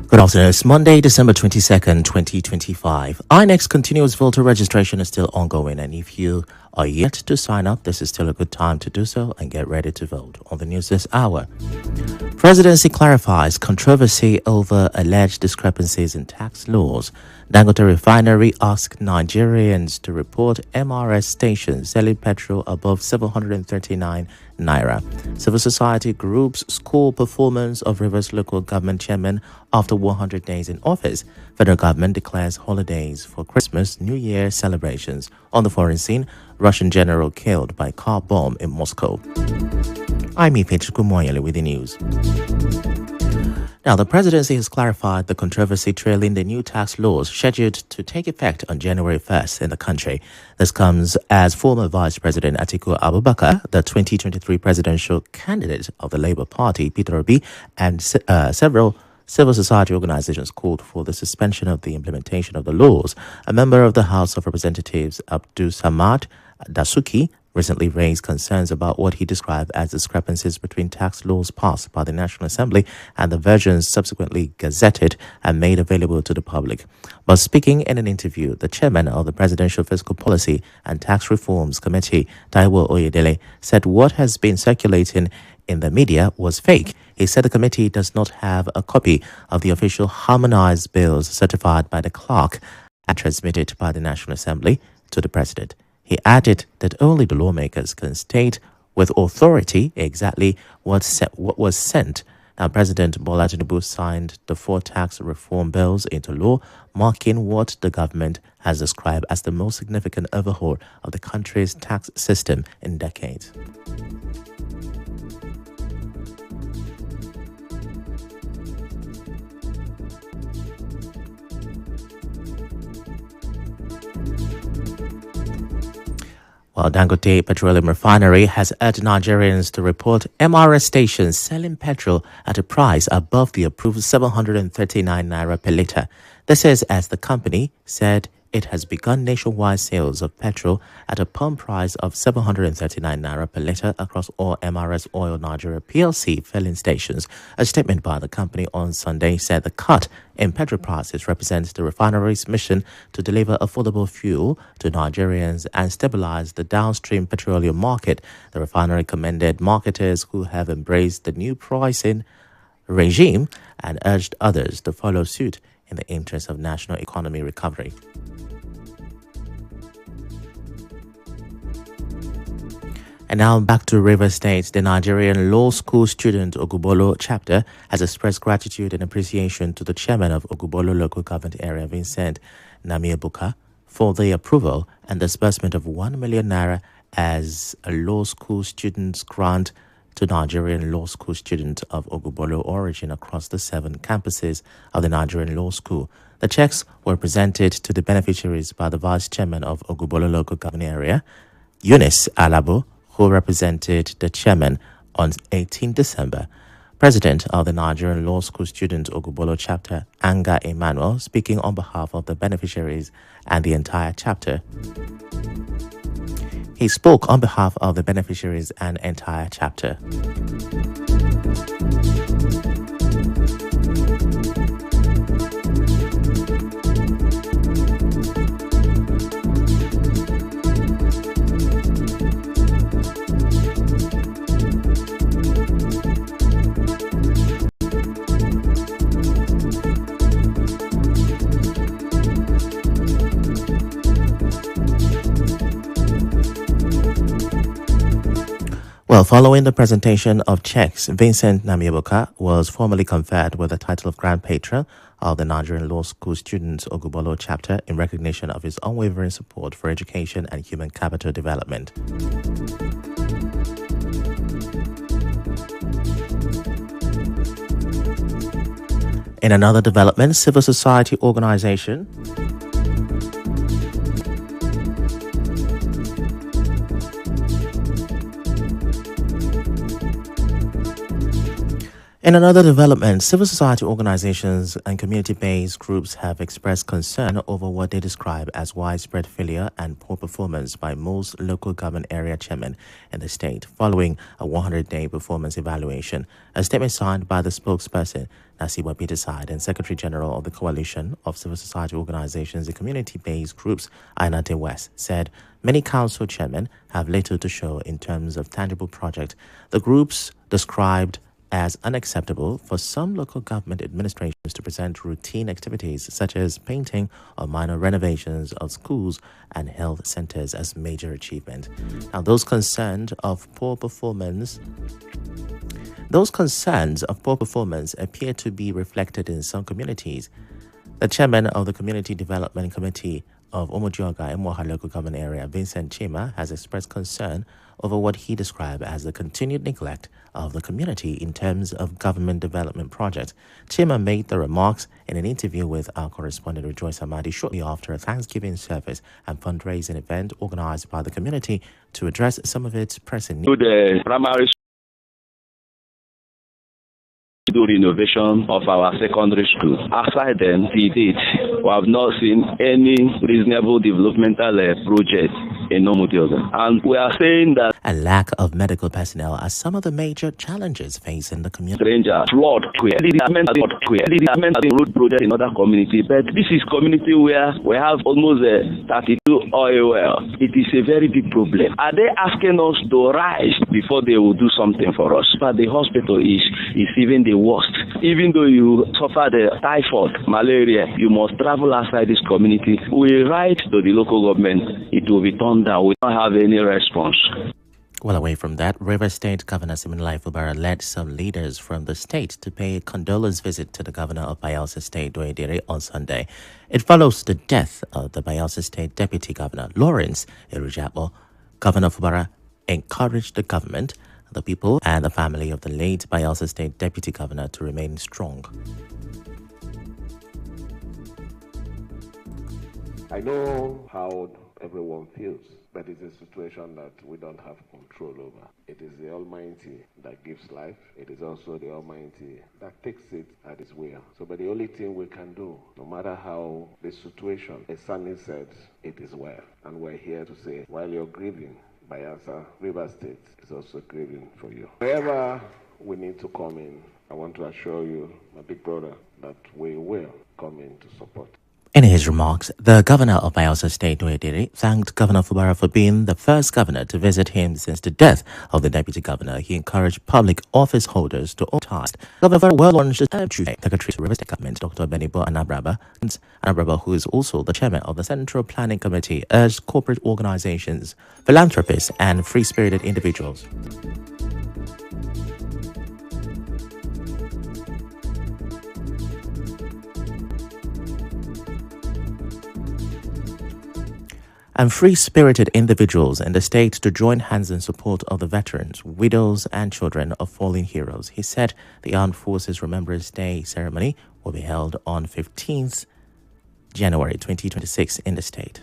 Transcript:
Good afternoon. It's Monday, December 22nd, 2025. INEC's continuous voter registration is still ongoing, and if you are yet to sign up, this is still a good time to do so and get ready to vote. On the news this hour, Presidency clarifies controversy over alleged discrepancies in tax laws. Dangote Refinery asked Nigerians to report MRS stations selling petrol above 739 naira. Civil society groups score performance of Rivers local government chairman after 100 days in office. Federal government declares holidays for Christmas, New Year celebrations. On the foreign scene, Russian general killed by car bomb in Moscow. I'm Ifechukwu Muonyili with the news. Now, the presidency has clarified the controversy trailing the new tax laws scheduled to take effect on January 1st in the country. This comes as former Vice President Atiku Abubakar, the 2023 presidential candidate of the Labour Party, Peter Obi, and several civil society organizations called for the suspension of the implementation of the laws. A member of the House of Representatives, Abdul Samad Dasuki, recently raised concerns about what he described as discrepancies between tax laws passed by the National Assembly and the versions subsequently gazetted and made available to the public. But speaking in an interview, the chairman of the Presidential Fiscal Policy and Tax Reforms Committee, Taiwo Oyedele, said what has been circulating in the media was fake. He said the committee does not have a copy of the official harmonized bills certified by the clerk and transmitted by the National Assembly to the president. He added that only the lawmakers can state with authority exactly what was sent. Now, President Bola Tinubu signed the 4 tax reform bills into law, marking what the government has described as the most significant overhaul of the country's tax system in decades. While Dangote Petroleum Refinery has urged Nigerians to report MRS stations selling petrol at a price above the approved 739 naira per litre. This is as the company said it has begun nationwide sales of petrol at a pump price of 739 naira per litre across all MRS Oil Nigeria PLC filling stations. A statement by the company on Sunday said the cut in petrol prices represents the refinery's mission to deliver affordable fuel to Nigerians and stabilize the downstream petroleum market. The refinery commended marketers who have embraced the new pricing regime and urged others to follow suit in the interest of national economy recovery. And now back to Rivers State. The Nigerian Law School Student Ogubolo chapter has expressed gratitude and appreciation to the chairman of Ogubolo Local Government Area, Vincent Namiebuka, for the approval and disbursement of 1 million naira as a law school student's grant to Nigerian law school students of Ogubolo origin across the 7 campuses of the Nigerian Law School. The checks were presented to the beneficiaries by the vice chairman of Ogubolo Local Government Area, Eunice Alabo, who represented the chairman on 18 December. President of the Nigerian Law School Student Ogubolo chapter, Anga Emmanuel, speaking on behalf of the beneficiaries and the entire chapter. He spoke on behalf of the beneficiaries and entire chapter. Well, following the presentation of checks, Vincent Namiebuka was formally conferred with the title of Grand Patron of the Nigerian Law School Students Ogubolo chapter in recognition of his unwavering support for education and human capital development. In another development, civil society organization In another development, civil society organizations and community-based groups have expressed concern over what they describe as widespread failure and poor performance by most local government area chairmen in the state following a 100-day performance evaluation. A statement signed by the spokesperson, Nasiba Peterside, and Secretary General of the Coalition of Civil Society Organizations and Community-Based Groups, Ainate West, said many council chairmen have little to show in terms of tangible project. The groups described as unacceptable for some local government administrations to present routine activities such as painting or minor renovations of schools and health centers as major achievement. Now, those concerns of poor performance appear to be reflected in some communities. The chairman of the Community Development Committee of Omojioga and Moha local government area, Vincent Chima, has expressed concern over what he described as the continued neglect of the community in terms of government development projects. Chima made the remarks in an interview with our correspondent Rejoice Amadi shortly after a Thanksgiving service and fundraising event organized by the community to address some of its pressing needs. The primary renovation of our secondary school. Aside then, to date, we have not seen any reasonable developmental project in Omojioga. And we are saying that a lack of medical personnel are some of the major challenges facing the community. Stranger, flood, road project in other community, but this is community where we have almost 32 oil wells. It is a very big problem. Are they asking us to rise before they will do something for us? But the hospital is even the worst. Even though you suffer the typhoid, malaria, you must travel outside this community. We write to the local government, it will be turned down. We don't have any response. Well, away from that, River State Governor Siminalayi Fubara led some leaders from the state to pay a condolence visit to the governor of Bayelsa State, Doedere, on Sunday. It follows the death of the Bayelsa State Deputy Governor, Lawrence Erujabo. Governor Fubara encouraged the government, the people, and the family of the late Bayelsa State Deputy Governor to remain strong. I know how everyone feels, but it's a situation that we don't have control over. It is the Almighty that gives life. It is also the Almighty that takes it at His will. So, but the only thing we can do, no matter how the situation, as Sunny said, it is well. And we're here to say, while you're grieving, Bayelsa, River State is also grieving for you. Wherever we need to come in, I want to assure you, my big brother, that we will come in to support. In his remarks, the governor of Bayelsa State, Doedere, thanked Governor Fubara for being the first governor to visit him since the death of the deputy governor. He encouraged public office holders to task. Governor Fubara well launched the Secretary to River State Government, Dr. Benibo Anabraba, who is also the chairman of the Central Planning Committee, urged corporate organizations, philanthropists, and free-spirited individuals in the state to join hands in support of the veterans, widows, and children of fallen heroes. He said the Armed Forces Remembrance Day ceremony will be held on 15th January 2026 in the state.